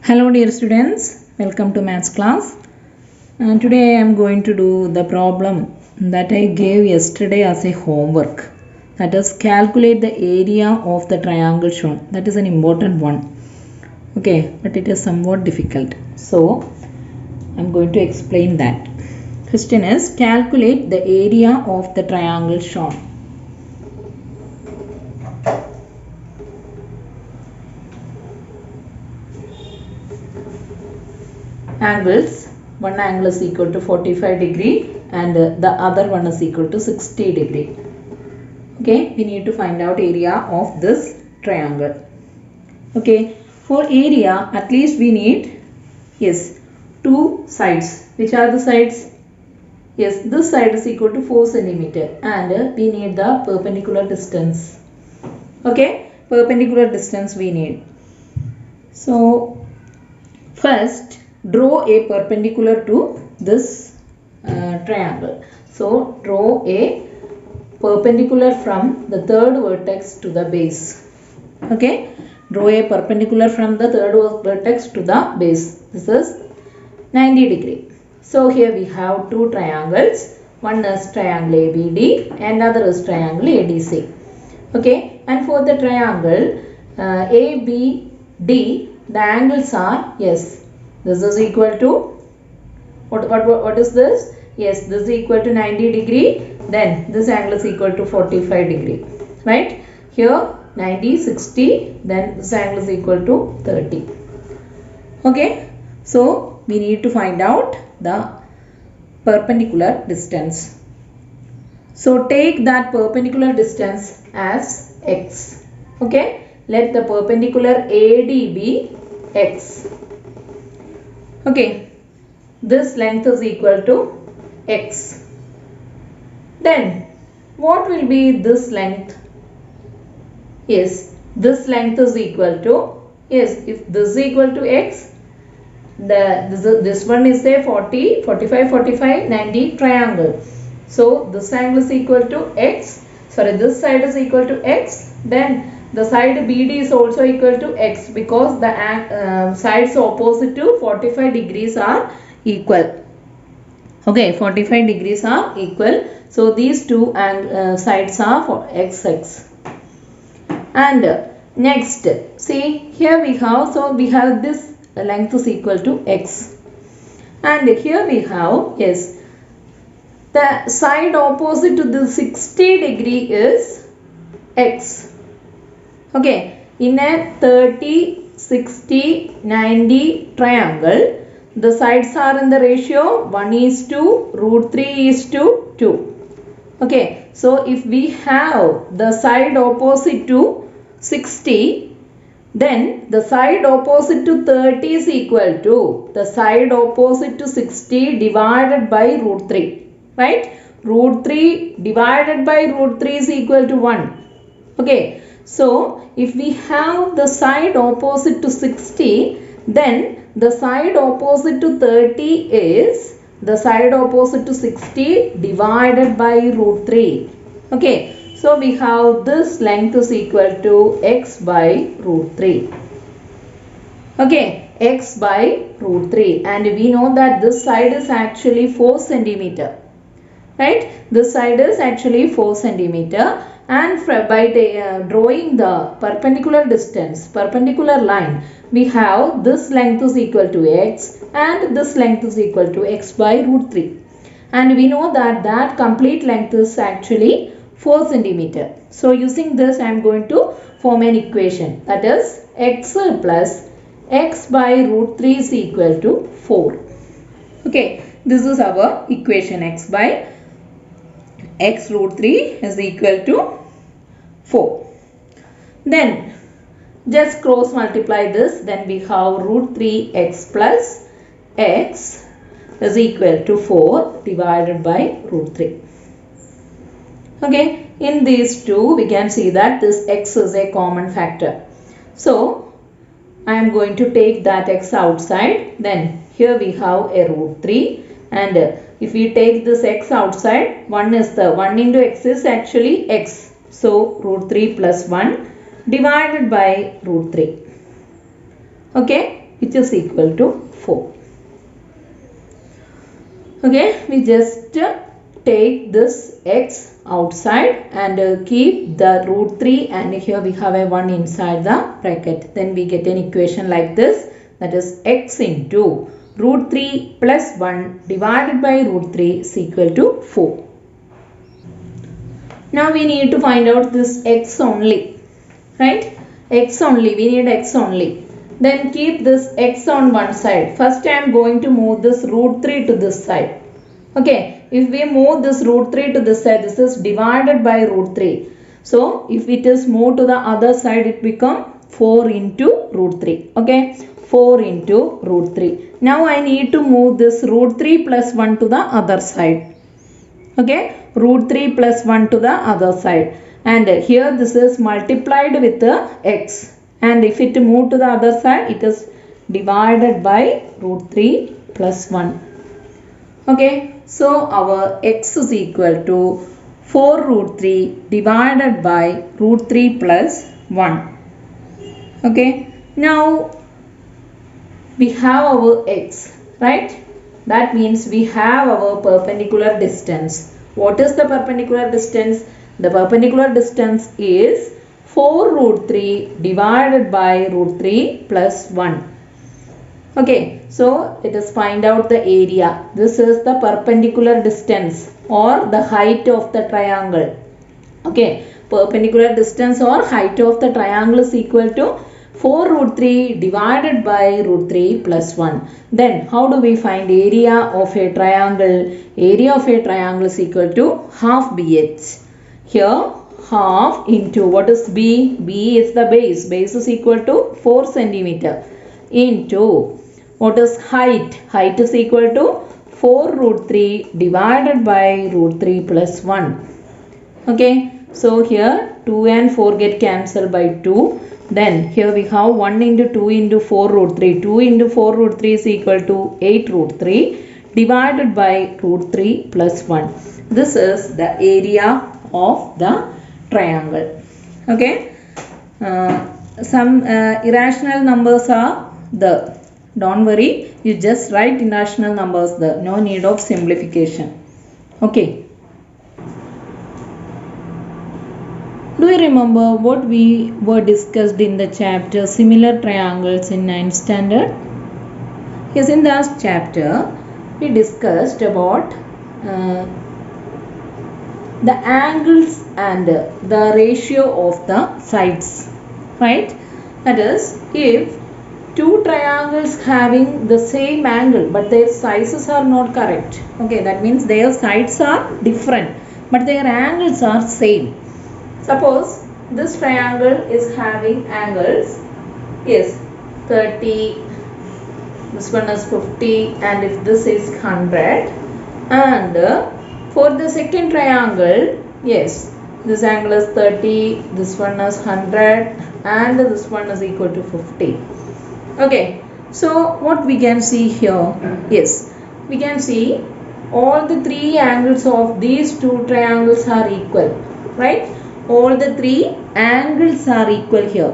Hello dear students, welcome to maths class. Today I am going to do the problem that I gave yesterday as a homework. That is, calculate the area of the triangle shown. That is an important one. Okay, but it is somewhat difficult. So I am going to explain that. Question is, calculate the area of the triangle shown. Angles, one angle is equal to 45 degree and the other one is equal to 60 degree. Okay, we need to find out area of this triangle. Okay, for area at least we need two sides. Which are the sides? Yes, this side is equal to 4 centimeter and we need the perpendicular distance. Okay, perpendicular distance we need. So first draw a perpendicular to this triangle. So draw a perpendicular from the third vertex to the base. Okay, draw a perpendicular from the third vertex to the base. This is 90 degree. So here we have two triangles. One is triangle ABD and other is triangle ADC. Okay, and for the triangle ABD, the angles are this is equal to what is this? Yes, this is equal to 90 degree. Then this angle is equal to 45 degree. Right? Here 90, 60. Then this angle is equal to 30. Okay. So we need to find out the perpendicular distance. So take that perpendicular distance as x. Okay. Let the perpendicular AD be x. Okay, this length is equal to x. Then what will be this length? Yes, this length is equal to, if this is equal to x, this one is a 40, 45, 45, 90 triangle. So this angle is equal to x. Sorry, this side is equal to x. Then the side BD is also equal to x because the sides opposite to 45 degrees are equal. Okay, 45 degrees are equal. So these two sides are for x. And next, see here we have, so we have this length is equal to x. And here we have, the side opposite to the 60 degree is x. Okay, in a 30, 60, 90 triangle, the sides are in the ratio 1:2, √3:2. Okay, so if we have the side opposite to 60, then the side opposite to 30 is equal to the side opposite to 60 divided by √3. Right? √3 divided by √3 is equal to 1. Okay. So, if we have the side opposite to 60, then the side opposite to 30 is the side opposite to 60 divided by √3. Okay. So, we have this length is equal to x by √3. Okay. X by √3. And we know that this side is actually 4 centimeter. Right? This side is actually 4 centimeter. And by drawing the perpendicular distance, perpendicular line, we have this length is equal to x and this length is equal to x by √3. And we know that that complete length is actually 4 centimeter. So using this, I am going to form an equation. That is x plus x by √3 is equal to 4. Okay, this is our equation. X by x √3 is equal to 4. Then just cross multiply this. Then we have √3x plus x is equal to 4 divided by √3. Okay, in these two we can see that this x is a common factor. So I am going to take that x outside. Then here we have a √3 and if we take this x outside, 1 into x is actually x. So √3 plus 1 divided by √3. Okay. which is equal to 4. Okay, we just take this x outside and keep the root 3, and here we have a 1 inside the bracket. Then we get an equation like this, that is x into root 3 plus 1 divided by root 3 is equal to 4. Now we need to find out this x only, right? X only, we need x only. Then keep this x on one side. First I am going to move this root 3 to this side. Okay, if we move this root 3 to this side, this is divided by root 3. So if it is moved to the other side, it becomes 4 into root 3. Okay, 4 into root 3. Now I need to move this root 3 plus 1 to the other side. Okay, root 3 plus 1 to the other side. And here this is multiplied with the x. And if it move to the other side, it is divided by root 3 plus 1. Okay, so our x is equal to 4 root 3 divided by root 3 plus 1. Okay, now we have our x, right? That means we have our perpendicular distance. What is the perpendicular distance? The perpendicular distance is 4 root 3 divided by root 3 plus 1. Okay, so let us find out the area. This is the perpendicular distance or the height of the triangle. Okay, perpendicular distance or height of the triangle is equal to 4 root 3 divided by root 3 plus 1. Then how do we find area of a triangle? Area of a triangle is equal to half BH. Here half into what is B? B is the base. Base is equal to 4 centimeter into what is height? Height is equal to 4 root 3 divided by root 3 plus 1. Okay, so here 2 and 4 get cancelled by 2. Then here we have 1 into 2 into 4 root 3. 2 into 4 root 3 is equal to 8 root 3 divided by root 3 plus 1. This is the area of the triangle. Okay, some irrational numbers are there. Don't worry, you just write irrational numbers there. No need of simplification. Okay. Do you remember what we were discussed in the chapter similar triangles in 9th standard? Yes, in that chapter we discussed about the angles and the ratio of the sides, right? That is, if two triangles having the same angle but their sizes are not correct, okay, that means their sides are different but their angles are same. Suppose this triangle is having angles, yes, 30, this one is 50, and if this is 100, and for the second triangle, yes, this angle is 30, this one is 100, and this one is equal to 50. Okay, so what we can see here? Yes, we can see all the three angles of these two triangles are equal, right? All the three angles are equal here.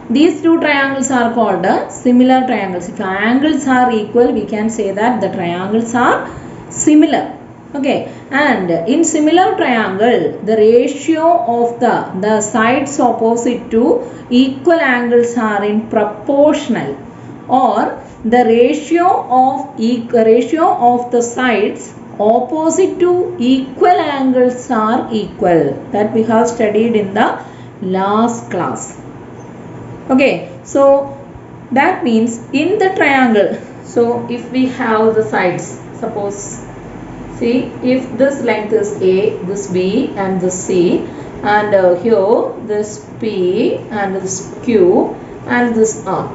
These two triangles are called similar triangles. If angles are equal, we can say that the triangles are similar. Okay, and in similar triangle, the ratio of the sides opposite to equal angles are in proportional, or the ratio of the sides opposite to equal angles are equal. That we have studied in the last class. Okay, so that means in the triangle, so if we have the sides, suppose, see, if this length is A, this B and this C, and here this P and this Q and this R.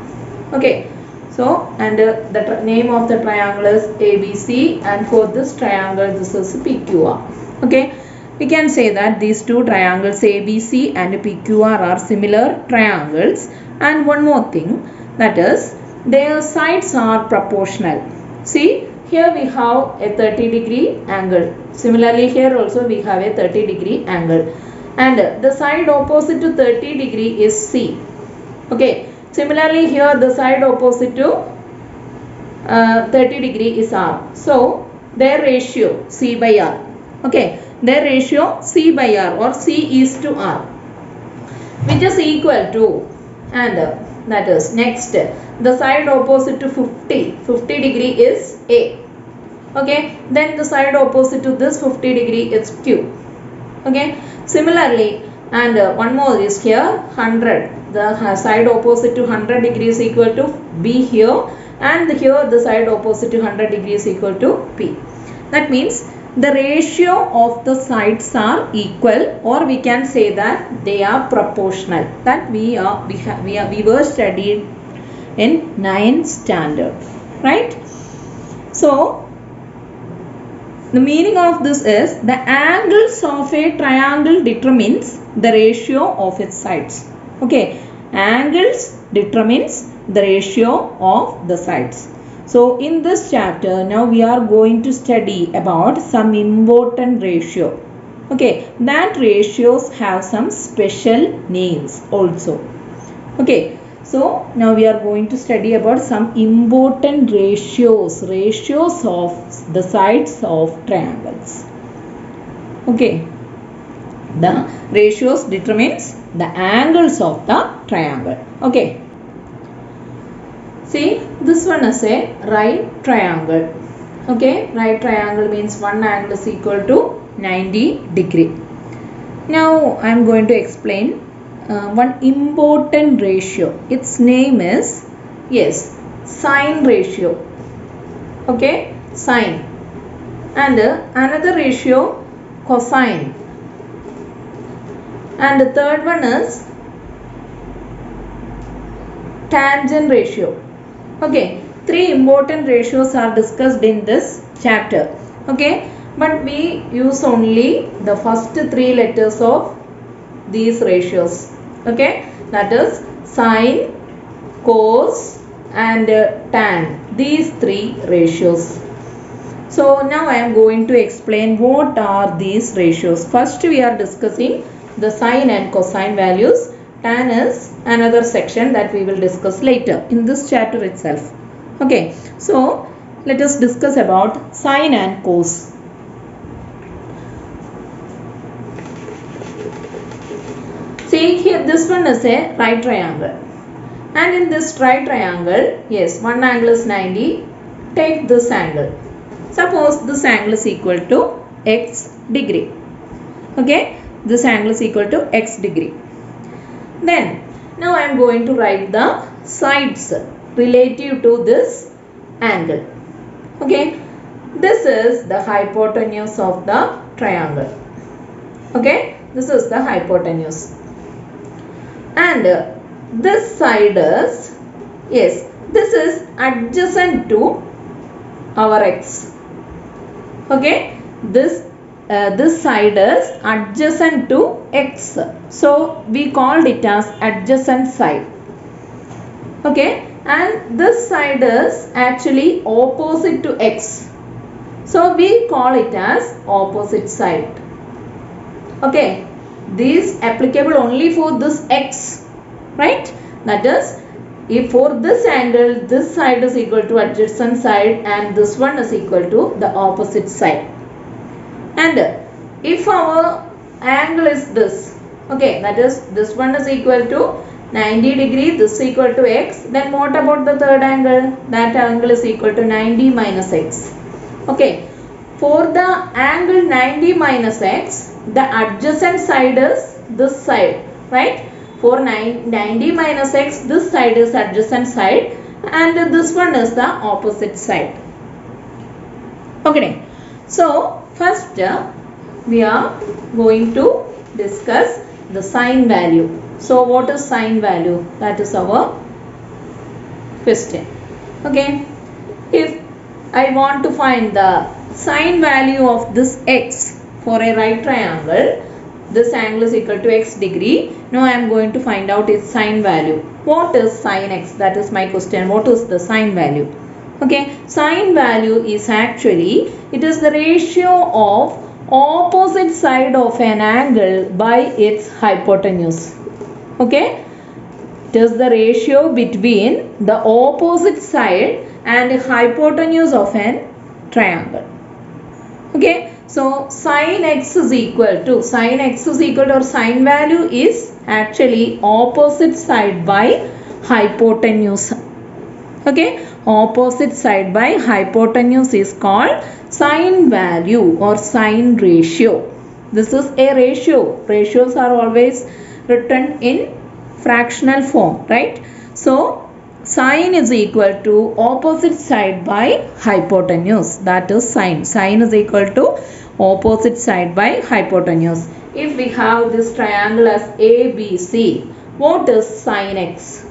Okay, so and the name of the triangle is ABC, and for this triangle this is PQR. Okay, we can say that these two triangles ABC and PQR are similar triangles. And one more thing, that is their sides are proportional. See, here we have a 30-degree angle. Similarly, here also we have a 30-degree angle. And the side opposite to 30 degree is C. Okay, Similarly, here the side opposite to 30 degree is R. So their ratio C by R. Okay, their ratio C by R or C is to R, which is equal to, and that is next, the side opposite to 50 degree is A. Okay, then the side opposite to this 50 degree is Q. Okay, similarly, and one more is here 100. The side opposite to 100 degrees equal to B here, and here the side opposite to 100 degrees equal to P. That means the ratio of the sides are equal, or we can say that they are proportional. That we were studied in 9th standard, right? So the meaning of this is the angles of a triangle determines the ratio of its sides. Okay, angles determines the ratio of the sides. So in this chapter, now we are going to study about some important ratio. Okay, that ratios have some special names also. Okay, so now we are going to study about some important ratios of the sides of triangles. Okay, the ratios determines the angles of the triangle. Okay. See, this one is a right triangle. Okay, right triangle means one angle is equal to 90 degree. Now I am going to explain one important ratio. Its name is, yes, sine ratio. Okay, sine. And another ratio, cosine. And the third one is tangent ratio. Okay, three important ratios are discussed in this chapter. Okay, but we use only the first three letters of these ratios. Okay, that is sine, cos and tan. These three ratios. So now I am going to explain what are these ratios. First we are discussing the sine and cosine values. Tan is another section that we will discuss later in this chapter itself. Okay, so let us discuss about sine and cos. See here, this one is a right triangle, and in this right triangle, yes, one angle is 90. Take this angle. Suppose this angle is equal to x degree. Okay, this angle is equal to x degree. Then now I am going to write the sides relative to this angle. Okay, this is the hypotenuse of the triangle. Okay, this is the hypotenuse, and this side is, yes, this is adjacent to our x. Okay, this side is adjacent to x, so we called it as adjacent side. Okay, and this side is actually opposite to x, so we call it as opposite side. Okay, this applicable only for this x, right? That is, if for this angle this side is equal to adjacent side and this one is equal to the opposite side. And if our angle is this, okay, that is this one is equal to 90 degree, this is equal to x, then what about the third angle? That angle is equal to 90 minus x. Okay, for the angle 90 minus x, the adjacent side is this side, right? For 90 minus x, this side is adjacent side and this one is the opposite side. Okay, so first we are going to discuss the sine value. So what is sine value? That is our question. Okay, if I want to find the sine value of this x for a right triangle, this angle is equal to x degree. Now I am going to find out its sine value. What is sine x? That is my question. What is the sine value? Okay, sine value is actually, it is the ratio of opposite side of an angle by its hypotenuse. Okay, It is the ratio between the opposite side and hypotenuse of an triangle. Okay, so sin x is equal to, or sin value is actually opposite side by hypotenuse. Okay, opposite side by hypotenuse is called sin value or sin ratio. This is a ratio. Ratios are always written in fractional form, right? So sin is equal to opposite side by hypotenuse. That is sin. Sin is equal to opposite side by hypotenuse. If we have this triangle as ABC, what is sin x?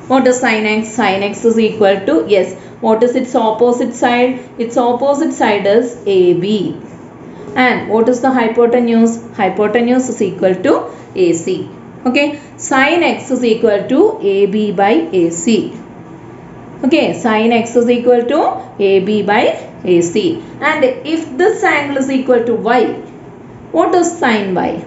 What is sin x? Sin x is equal to, yes, what is its opposite side? Its opposite side is AB. And what is the hypotenuse? Hypotenuse is equal to AC. Okay, sin x is equal to AB by AC. Okay, sin x is equal to AB by AC. And if this angle is equal to y, what is sin y?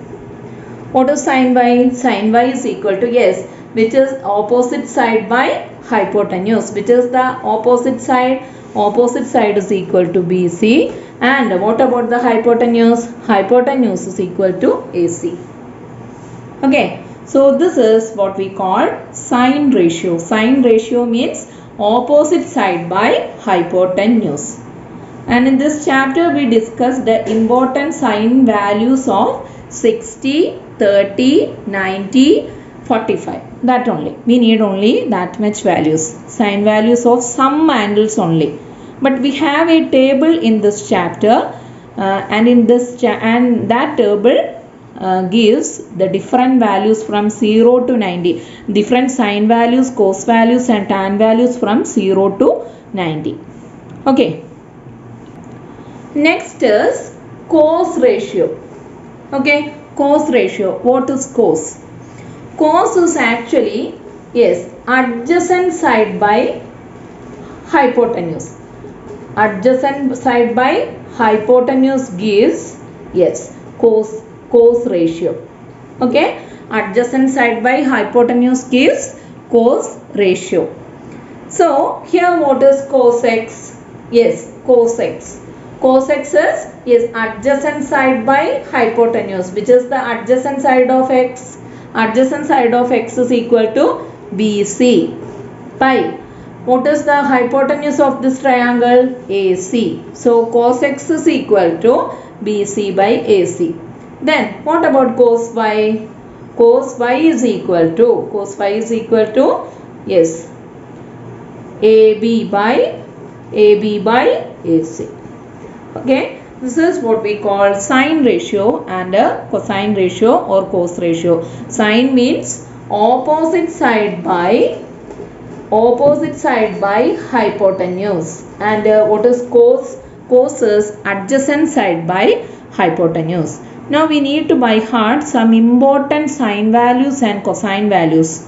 What is sin y? Sin y is equal to, yes, which is opposite side by hypotenuse. Which is the opposite side? Opposite side is equal to BC. And what about the hypotenuse? Hypotenuse is equal to AC. Okay, so this is what we call sin ratio. Sin ratio means opposite side by hypotenuse. And in this chapter we discussed the important sin values of 60, 30, 90, 45. That only. We need only that much values. Sin values of some angles only. But we have a table in this chapter and in this and that table gives the different values from 0 to 90. Different sin values, cos values and tan values from 0 to 90. Okay. Next is cos ratio. Okay. Cos ratio. What is cos? Cos is actually, yes, adjacent side by hypotenuse. Adjacent side by hypotenuse gives, yes, cos ratio. Okay, adjacent side by hypotenuse gives cos ratio. So here what is cos x? Yes, cos x. Cos x is, yes, adjacent side by hypotenuse, which is the adjacent side of x. Adjacent side of x is equal to BC by, what is the hypotenuse of this triangle? AC. So cos x is equal to BC by AC. Then what about cos y? Cos y is equal to, yes, AB by AC. Okay, this is what we call sin ratio and a cosine ratio or cos ratio. Sin means opposite side by hypotenuse, and what is cos? Cos is adjacent side by hypotenuse. Now we need to by heart some important sin values and cosine values,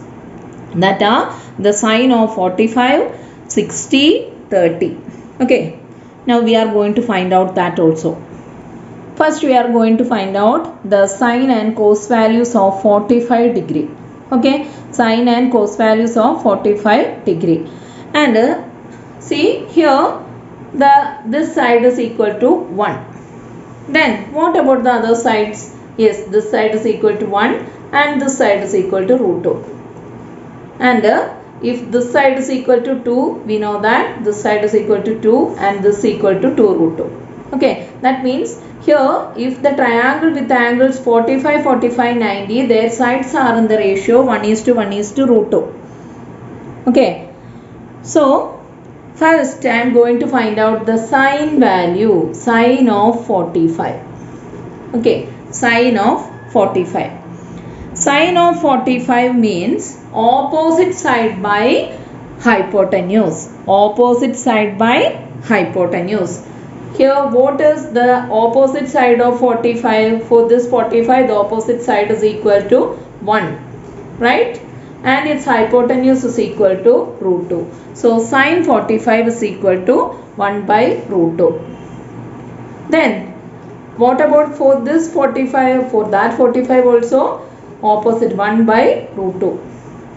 that are the sin of 45, 60, 30. Okay, now we are going to find out that also. First we are going to find out the sin and cos values of 45 degree. Okay, sin and cos values of 45 degree. And see here, this side is equal to 1. Then what about the other sides? Yes, this side is equal to 1 and this side is equal to root 2. And if this side is equal to 2, we know that this side is equal to 2 and this is equal to 2 root 2. Okay, that means here if the triangle with angles 45, 45, 90, their sides are in the ratio 1:1 root 2. Okay, so first I am going to find out the sin value, sin of 45. Okay, sin of 45. Sin of 45 means opposite side by hypotenuse. Opposite side by hypotenuse. Here what is the opposite side of 45? For this 45, the opposite side is equal to 1, right? And its hypotenuse is equal to root 2. So sin 45 is equal to 1 by root 2. Then what about for this 45? For that 45 also opposite 1 by root 2.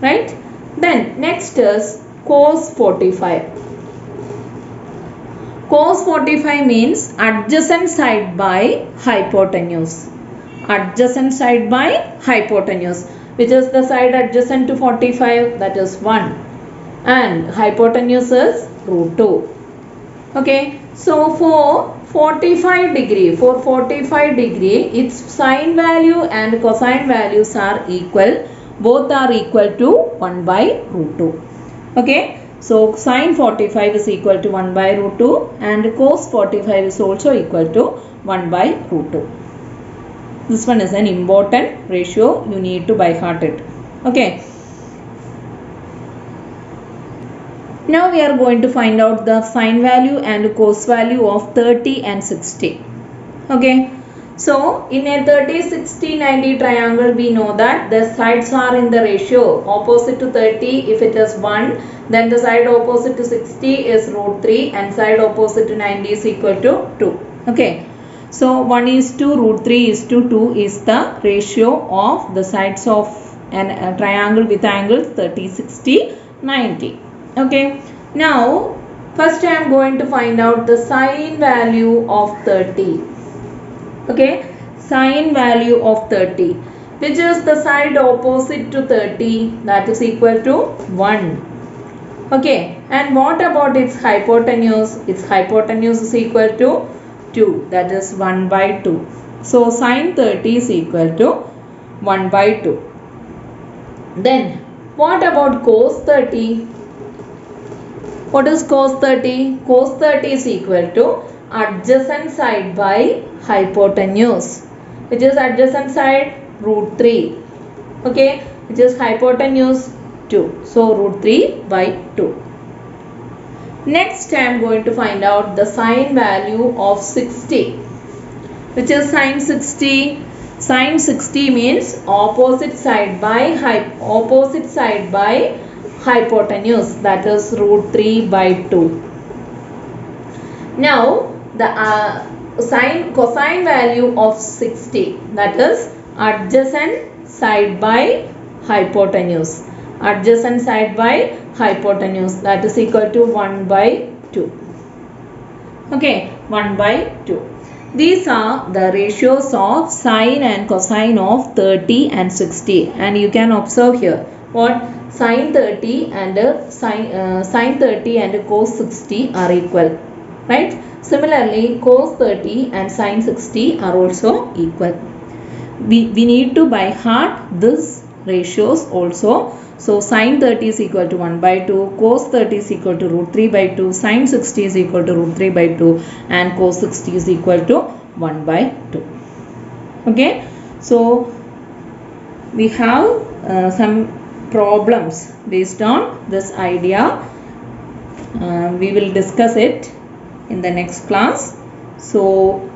right? Then next is cos 45. Cos 45 means adjacent side by hypotenuse. Adjacent side by hypotenuse, which is the side adjacent to 45, that is 1, and hypotenuse is root 2. Okay, so for 45 degree, its sine value and cosine values are equal. Both are equal to 1 by root 2. Okay, so sine 45 is equal to 1 by root 2 and cos 45 is also equal to 1 by root 2. This one is an important ratio, you need to by heart it. Okay. Now we are going to find out the sine value and cos value of 30 and 60. Okay. So in a 30, 60, 90 triangle, we know that the sides are in the ratio opposite to 30. If it is 1, then the side opposite to 60 is root 3 and side opposite to 90 is equal to 2. Okay. So 1 is to root 3 is to 2 is the ratio of the sides of a triangle with angles 30, 60, 90. Okay. Now first I am going to find out the sine value of 30. Okay. Sine value of 30, which is the side opposite to 30, that is equal to 1. Okay. And what about its hypotenuse? Its hypotenuse is equal to 2, that is 1 by 2. So sine 30 is equal to 1 by 2. Then what about cos 30? What is cos 30? Cos 30 is equal to adjacent side by hypotenuse, which is adjacent side root 3. Okay, which is hypotenuse 2. So root 3 by 2. Next I am going to find out the sine value of 60, which is sine 60. Sine 60 means opposite side by hypotenuse, that is root 3 by 2. Now the cosine value of 60, that is adjacent side by hypotenuse. Adjacent side by hypotenuse, that is equal to 1 by 2. Okay, 1 by 2. These are the ratios of sine and cosine of 30 and 60, and you can observe here what sine 30 and sine 30 and cos 60 are equal, right? Similarly, cos 30 and sine 60 are also equal. We need to by heart these ratios also. So sine 30 is equal to 1 by 2, cos 30 is equal to root 3 by 2, sine 60 is equal to root 3 by 2 and cos 60 is equal to 1 by 2. Okay. So we have some problems based on this idea. We will discuss it in the next class. So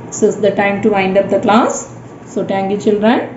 this is the time to wind up the class. So thank you children.